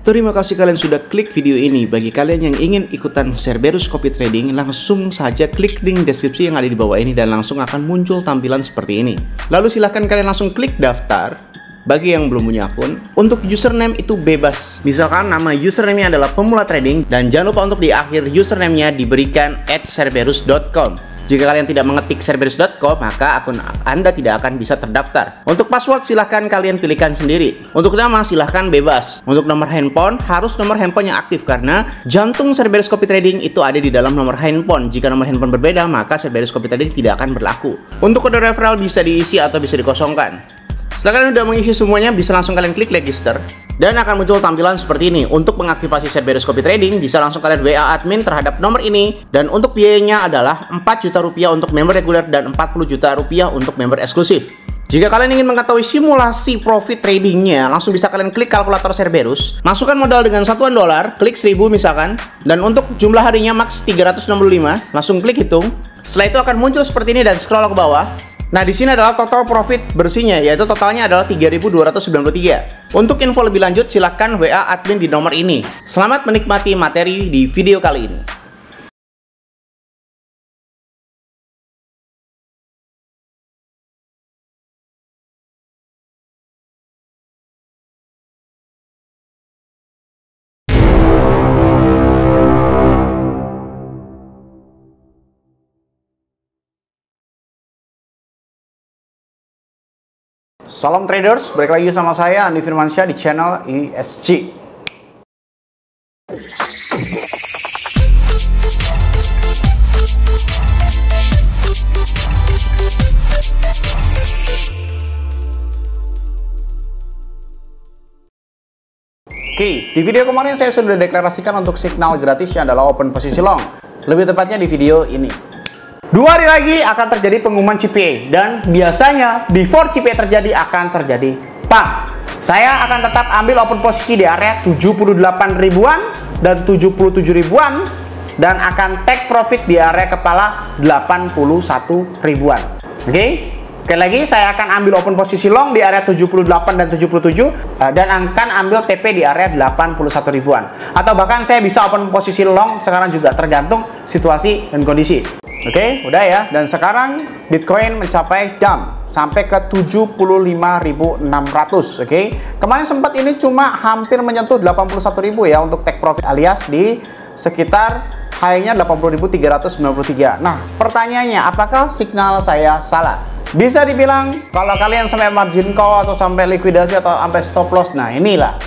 Terima kasih kalian sudah klik video ini. Bagi kalian yang ingin ikutan Cerberus Copy Trading, langsung saja klik link deskripsi yang ada di bawah ini dan langsung akan muncul tampilan seperti ini. Lalu silahkan kalian langsung klik daftar. Bagi yang belum punya akun, untuk username itu bebas. Misalkan nama username-nya adalah pemula trading, dan jangan lupa untuk di akhir username-nya diberikan @cerberus.com. Jika kalian tidak mengetik cerberus.com, maka akun Anda tidak akan bisa terdaftar. Untuk password silahkan kalian pilihkan sendiri. Untuk nama silahkan bebas. Untuk nomor handphone harus nomor handphone yang aktif, karena jantung Cerberus Copy Trading itu ada di dalam nomor handphone. Jika nomor handphone berbeda, maka Cerberus Copy Trading tidak akan berlaku. Untuk kode referral bisa diisi atau bisa dikosongkan. Setelah kalian sudah mengisi semuanya, bisa langsung kalian klik register dan akan muncul tampilan seperti ini. Untuk mengaktifasi Cerberus Copy Trading, bisa langsung kalian WA admin terhadap nomor ini. Dan untuk biayanya adalah 4 juta rupiah untuk member reguler dan 40 juta rupiah untuk member eksklusif. Jika kalian ingin mengetahui simulasi profit tradingnya, langsung bisa kalian klik kalkulator Cerberus, masukkan modal dengan satuan dolar, klik 1000 misalkan, dan untuk jumlah harinya max 365, langsung klik hitung. Setelah itu akan muncul seperti ini dan scroll ke bawah. Nah, di sini adalah total profit bersihnya, yaitu totalnya adalah 3.293. Untuk info lebih lanjut, silahkan WA admin di nomor ini. Selamat menikmati materi di video kali ini. Salam traders, balik lagi sama saya Andi Firmansyah di channel ESG. Oke, di video kemarin saya sudah deklarasikan untuk signal gratisnya adalah open posisi long. Lebih tepatnya di video ini. 2 hari lagi akan terjadi pengumuman CPA, dan biasanya before CPA terjadi akan terjadi pump. Saya akan tetap ambil open posisi di area 78 ribuan dan 77 ribuan dan akan take profit di area kepala 81 ribuan. Oke? Sekali lagi, saya akan ambil open posisi long di area 78 dan 77 dan akan ambil TP di area 81 ribuan. Atau bahkan saya bisa open posisi long sekarang juga, tergantung situasi dan kondisi. Oke, udah ya. Dan sekarang Bitcoin mencapai dump sampai ke 75.600. Oke. Kemarin sempat ini cuma hampir menyentuh 81.000 ya untuk take profit, alias di sekitar high-nya 80.393. Nah, pertanyaannya, apakah signal saya salah? Bisa dibilang kalau kalian sampai margin call atau sampai likuidasi atau sampai stop loss, nah inilah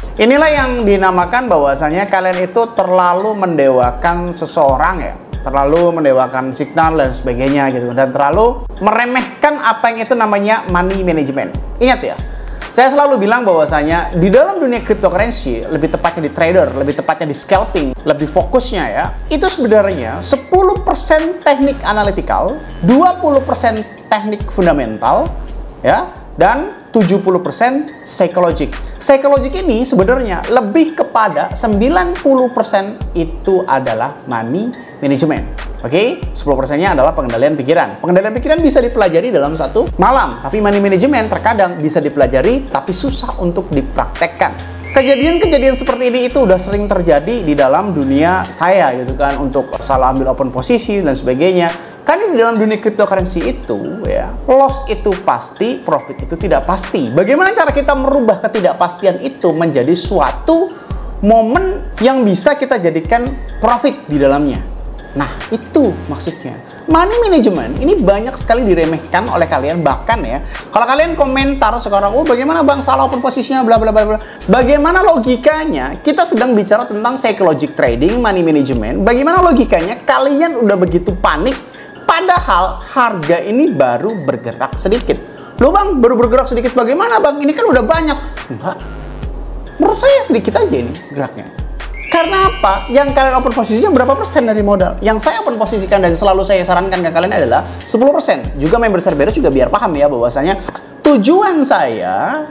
yang dinamakan bahwasanya kalian itu terlalu mendewakan seseorang ya. Terlalu mendewakan signal dan sebagainya gitu, dan terlalu meremehkan apa yang itu namanya money management. Ingat ya, saya selalu bilang bahwasanya di dalam dunia cryptocurrency, lebih tepatnya di trader, lebih tepatnya di scalping, lebih fokusnya ya, itu sebenarnya 10% teknik analytical, 20% teknik fundamental ya, dan 70% psychologic. Psychologic ini sebenarnya lebih kepada 90% itu adalah money management. Oke, 10%-nya adalah pengendalian pikiran. Pengendalian pikiran bisa dipelajari dalam satu malam, tapi money management terkadang bisa dipelajari tapi susah untuk dipraktekkan. Kejadian-kejadian seperti ini itu udah sering terjadi di dalam dunia saya gitu kan, untuk salah ambil open posisi dan sebagainya. Kan di dalam dunia cryptocurrency itu ya, loss itu pasti, profit itu tidak pasti. Bagaimana cara kita merubah ketidakpastian itu menjadi suatu momen yang bisa kita jadikan profit di dalamnya? Nah, itu maksudnya. Money management ini banyak sekali diremehkan oleh kalian, bahkan ya, kalau kalian komentar sekarang, oh bagaimana bang salah open posisinya bla bla bla bla. Bagaimana logikanya? Kita sedang bicara tentang psychological trading, money management. Bagaimana logikanya kalian udah begitu panik padahal harga ini baru bergerak sedikit? Loh bang, baru bergerak sedikit bagaimana bang? Ini kan udah banyak. Enggak. Menurut saya sedikit aja ini geraknya. Karena apa? Yang kalian open posisinya berapa persen dari modal? Yang saya open posisikan dan selalu saya sarankan ke kalian adalah 10%. Juga member Cerberus juga biar paham ya bahwasanya tujuan saya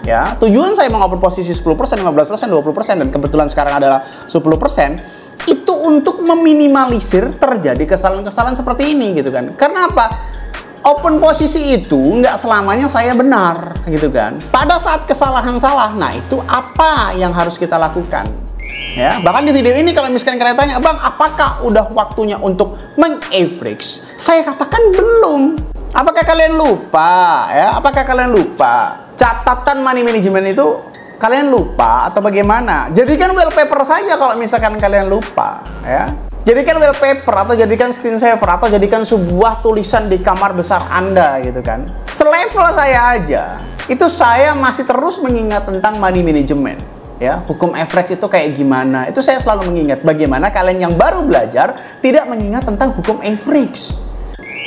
mengopen posisi 10%, 15%, 20% dan kebetulan sekarang adalah 10%, itu untuk meminimalisir terjadi kesalahan-kesalahan seperti ini gitu kan. Karena apa? Open posisi itu nggak selamanya saya benar gitu kan. Pada saat kesalahan salah, nah itu apa yang harus kita lakukan? Ya, bahkan di video ini kalau misalkan kalian tanya, "Bang, apakah udah waktunya untuk meng-average?" Saya katakan belum. Apakah kalian lupa? Ya, apakah kalian lupa? Catatan money management itu kalian lupa atau bagaimana? Jadikan wallpaper saja kalau misalkan kalian lupa, ya. Jadikan wallpaper atau jadikan screensaver atau jadikan sebuah tulisan di kamar besar Anda gitu kan. Selevel saya aja, itu saya masih terus mengingat tentang money management. Ya, hukum average itu kayak gimana? Itu saya selalu mengingat. Bagaimana kalian yang baru belajar tidak mengingat tentang hukum average.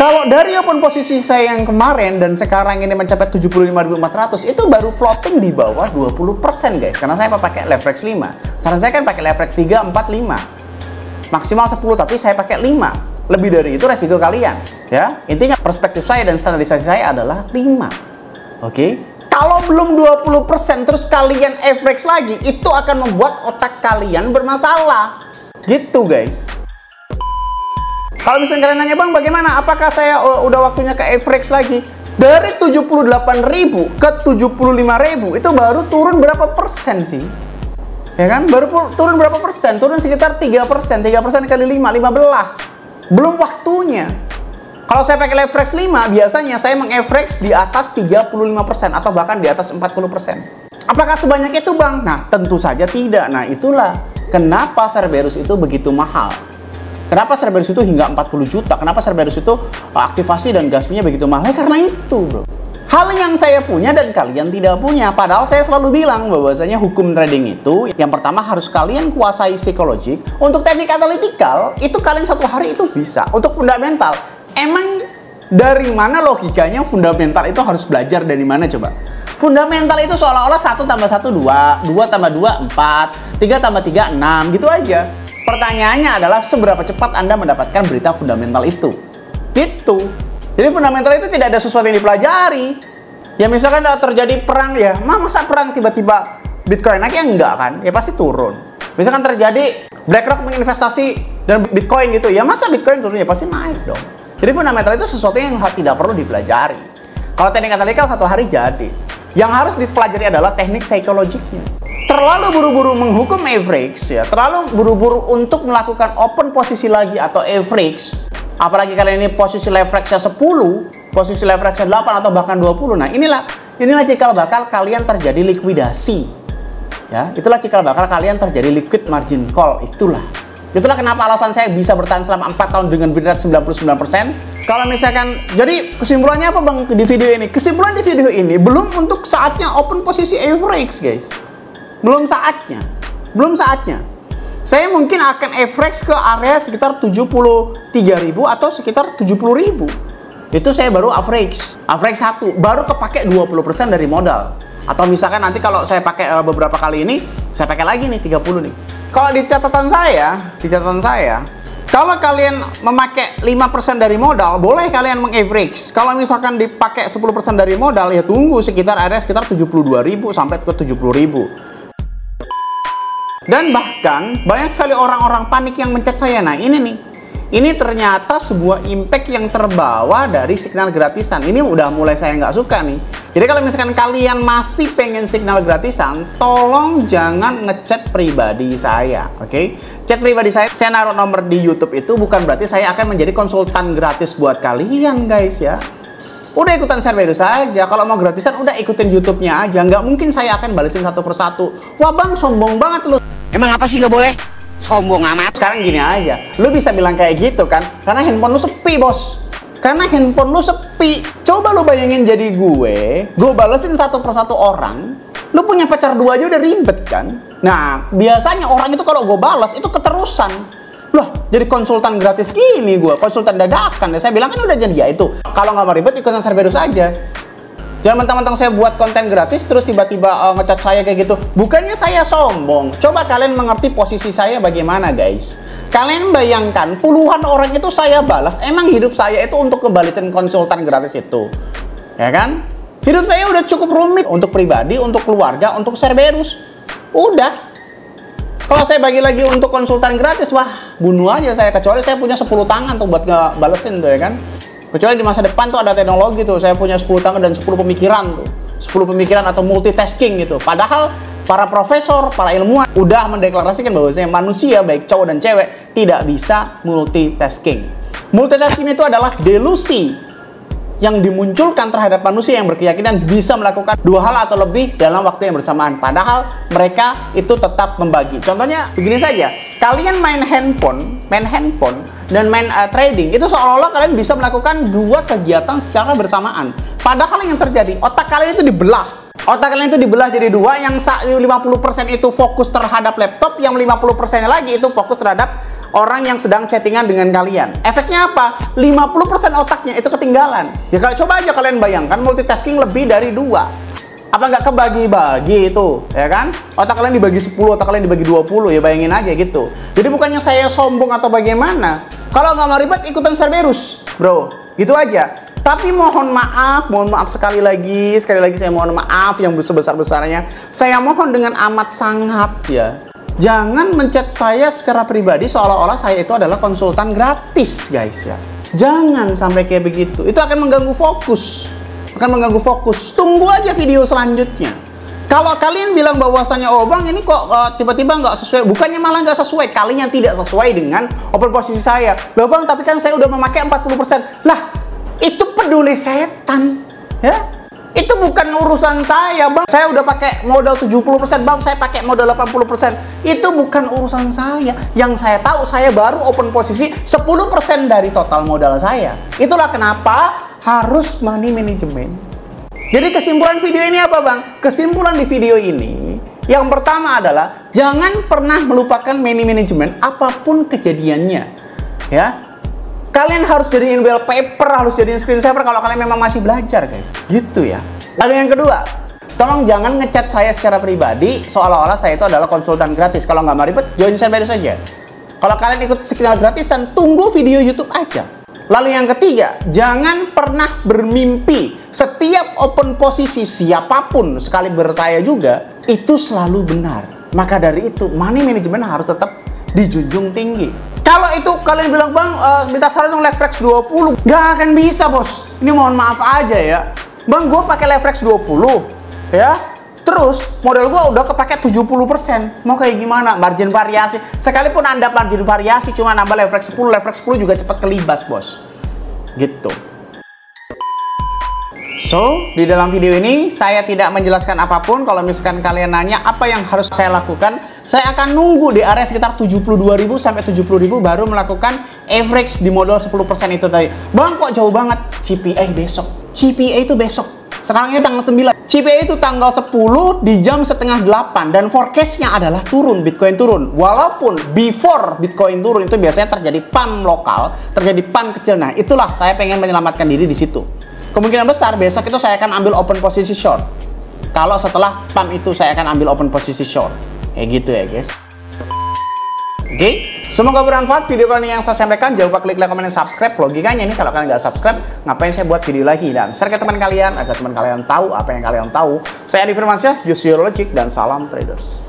Kalau dari open posisi saya yang kemarin dan sekarang ini mencapai 75.400, itu baru floating di bawah 20% guys. Karena saya pakai leverage 5. Saran saya kan pakai leverage 3, 4, 5. Maksimal 10 tapi saya pakai 5. Lebih dari itu resiko kalian, ya. Intinya perspektif saya dan standarisasi saya adalah 5. Oke. Kalau belum 20% terus kalian average lagi, itu akan membuat otak kalian bermasalah. Gitu guys. Kalau misalnya kalian nanya, "Bang, bagaimana? Apakah saya udah waktunya ke average lagi?" Dari 78.000 ke 75.000 itu baru turun berapa persen sih? Ya kan? Baru turun berapa persen? Turun sekitar 3%. 3% kali 5, 15. Belum waktunya. Kalau saya pakai leverage 5, biasanya saya meng-average di atas 35% atau bahkan di atas 40%. Apakah sebanyak itu, Bang? Nah, tentu saja tidak. Nah, itulah kenapa Cerberus itu begitu mahal. Kenapa Cerberus itu hingga 40 juta? Kenapa Cerberus itu aktivasi dan gas fee-nya begitu mahal? Karena itu, bro. Hal yang saya punya dan kalian tidak punya. Padahal saya selalu bilang bahwasanya hukum trading itu yang pertama harus kalian kuasai psikologik. Untuk teknik analytical itu kalian satu hari itu bisa. Untuk fundamental, emang dari mana logikanya fundamental itu harus belajar dari mana coba? Fundamental itu seolah-olah 1 tambah 1 2, 2 tambah 2 4, 3 tambah 3 6 gitu aja. Pertanyaannya adalah seberapa cepat Anda mendapatkan berita fundamental itu. Gitu. Jadi fundamental itu tidak ada sesuatu yang dipelajari. Ya misalkan terjadi perang ya, masa perang tiba-tiba Bitcoin naik ya enggak kan? Ya pasti turun. Misalkan terjadi BlackRock menginvestasi dan Bitcoin gitu, ya masa Bitcoin turun ya pasti naik dong. Jadi fundamental itu sesuatu yang tidak perlu dipelajari. Kalau teknik analytical satu hari jadi. Yang harus dipelajari adalah teknik psikologiknya. Terlalu buru-buru menghukum average ya, terlalu buru-buru untuk melakukan open posisi lagi atau average. Apalagi kalian ini posisi leverage-nya 10, posisi leverage-nya 8 atau bahkan 20. Nah, inilah cikal bakal kalian terjadi likuidasi. Ya, itulah cikal bakal kalian terjadi liquid margin call. Itulah kenapa alasan saya bisa bertahan selama 4 tahun dengan win rate 99%. Kalau misalkan, jadi kesimpulannya apa, Bang, di video ini? Kesimpulan di video ini, belum untuk saatnya open posisi average, guys. Belum saatnya. Saya mungkin akan average ke area sekitar 73.000 atau sekitar 70.000. Itu saya baru average 1, baru kepake 20% dari modal. Atau misalkan nanti kalau saya pakai beberapa kali ini, saya pakai lagi nih 30 nih. Kalau di catatan saya, kalau kalian memakai 5% dari modal, boleh kalian meng-average. Kalau misalkan dipakai 10% dari modal, ya tunggu sekitar area sekitar 72.000 sampai ke 70.000. Dan bahkan banyak sekali orang-orang panik yang mencet saya. Nah ini nih, ini ternyata sebuah impact yang terbawa dari signal gratisan. Ini udah mulai saya nggak suka nih. Jadi kalau misalkan kalian masih pengen signal gratisan, tolong jangan ngechat pribadi saya, oke? Chat pribadi saya naruh nomor di YouTube itu bukan berarti saya akan menjadi konsultan gratis buat kalian guys ya. Udah ikutan Cerberus aja. Kalau mau gratisan udah ikutin YouTube-nya aja. Nggak mungkin saya akan balesin satu persatu. Wah bang, sombong banget lu. Emang apa sih nggak boleh? Sombong amat. Sekarang gini aja, lu bisa bilang kayak gitu kan? Karena handphone lu sepi, bos. Karena handphone lu sepi. Coba lu bayangin jadi gue balesin satu persatu orang. Lu punya pacar 2 aja udah ribet kan? Nah, biasanya orang itu kalau gue balas itu keterusan. Loh, jadi konsultan gratis gini gue, konsultan dadakan. Saya bilang kan udah jadi ya itu. Kalau nggak mau ribet ikutan Cerberus aja. Jangan mentang-mentang saya buat konten gratis terus tiba-tiba ngecat saya kayak gitu. Bukannya saya sombong. Coba kalian mengerti posisi saya bagaimana, guys. Kalian bayangkan puluhan orang itu saya balas. Emang hidup saya itu untuk kebalisan konsultan gratis itu, ya kan? Hidup saya udah cukup rumit untuk pribadi, untuk keluarga, untuk Cerberus. Udah. Kalau saya bagi lagi untuk konsultan gratis, wah bunuh aja saya. Kecuali saya punya 10 tangan tuh buat ngebalesin tuh, ya kan? Kecuali di masa depan tuh ada teknologi tuh, saya punya 10 tangan dan 10 pemikiran tuh. 10 pemikiran atau multitasking gitu. Padahal para profesor, para ilmuwan udah mendeklarasikan bahwasanya manusia baik cowok dan cewek tidak bisa multitasking. Multitasking itu adalah delusi yang dimunculkan terhadap manusia yang berkeyakinan bisa melakukan dua hal atau lebih dalam waktu yang bersamaan. Padahal mereka itu tetap membagi. Contohnya begini saja, kalian main handphone dan main trading, itu seolah-olah kalian bisa melakukan dua kegiatan secara bersamaan. Padahal yang terjadi, otak kalian itu dibelah. Otak kalian itu dibelah jadi dua, yang 50% itu fokus terhadap laptop, yang 50% lagi itu fokus terhadap orang yang sedang chattingan dengan kalian. Efeknya apa? 50% otaknya itu ketinggalan. Ya kalau coba aja kalian bayangkan multitasking lebih dari dua. Apa nggak kebagi-bagi itu, ya kan? Otak kalian dibagi 10, otak kalian dibagi 20, ya bayangin aja gitu. Jadi bukannya saya sombong atau bagaimana. Kalau nggak mau ribet, ikutan Cerberus, bro. Gitu aja. Tapi mohon maaf sekali lagi saya mohon maaf yang sebesar-besarnya. Saya mohon dengan amat sangat ya. Jangan menchat saya secara pribadi seolah-olah saya itu adalah konsultan gratis, guys ya. Jangan sampai kayak begitu. Itu akan mengganggu fokus. Tunggu aja video selanjutnya. Kalau kalian bilang bahwasannya, oh bang ini kok tiba-tiba nggak sesuai, bukannya malah nggak sesuai, kalian yang tidak sesuai dengan open posisi saya. Loh bang, tapi kan saya udah memakai 40%. Lah, itu peduli setan, ya. Itu bukan urusan saya, bang. Saya udah pakai modal 70%, bang. Saya pakai modal 80%. Itu bukan urusan saya. Yang saya tahu, saya baru open posisi 10% dari total modal saya. Itulah kenapa harus money management. Jadi kesimpulan video ini apa, bang? Kesimpulan di video ini, yang pertama adalah jangan pernah melupakan money management apapun kejadiannya, ya. Kalian harus jadiin wallpaper, harus jadiin screensaver kalau kalian memang masih belajar, guys. Gitu ya. Lalu yang kedua, tolong jangan ngechat saya secara pribadi seolah-olah saya itu adalah konsultan gratis. Kalau nggak mau ribet, join Cerberus saja. Kalau kalian ikut signal gratisan, tunggu video YouTube aja. Lalu yang ketiga, jangan pernah bermimpi setiap open posisi siapapun, sekaliber saya juga, itu selalu benar. Maka dari itu, money management harus tetap dijunjung tinggi. Kalau itu kalian bilang, bang, minta saran dong Leverage 20, nggak akan bisa, bos. Ini mohon maaf aja ya. Bang, gue pakai Leverage 20, ya. Terus, modal gue udah kepake 70%. Mau kayak gimana? Margin variasi. Sekalipun Anda margin variasi, cuma nambah Leverage 10 juga cepat kelibas, bos. Gitu. So, di dalam video ini saya tidak menjelaskan apapun. Kalau misalkan kalian nanya apa yang harus saya lakukan, saya akan nunggu di area sekitar 72.000 sampai 70.000 baru melakukan average di modal 10% itu tadi. Bang, kok jauh banget? CPA besok. CPA itu besok. Sekarang ini tanggal 9. CPA itu tanggal 10 di jam setengah 8. Dan forecastnya adalah turun, Bitcoin turun. Walaupun before Bitcoin turun itu biasanya terjadi pump lokal, terjadi pump kecil. Nah, itulah saya pengen menyelamatkan diri di situ. Kemungkinan besar besok itu saya akan ambil open posisi short. Kalau setelah pump itu saya akan ambil open posisi short. Kayak gitu ya, guys. Oke, semoga bermanfaat video kali ini yang saya sampaikan. Jangan lupa klik like, komen, dan subscribe. Logikanya ini kalau kalian nggak subscribe, ngapain saya buat video lagi? Dan share ke teman kalian agar teman kalian tahu apa yang kalian tahu. Saya Adi Firmansyah, use your logic, dan salam traders.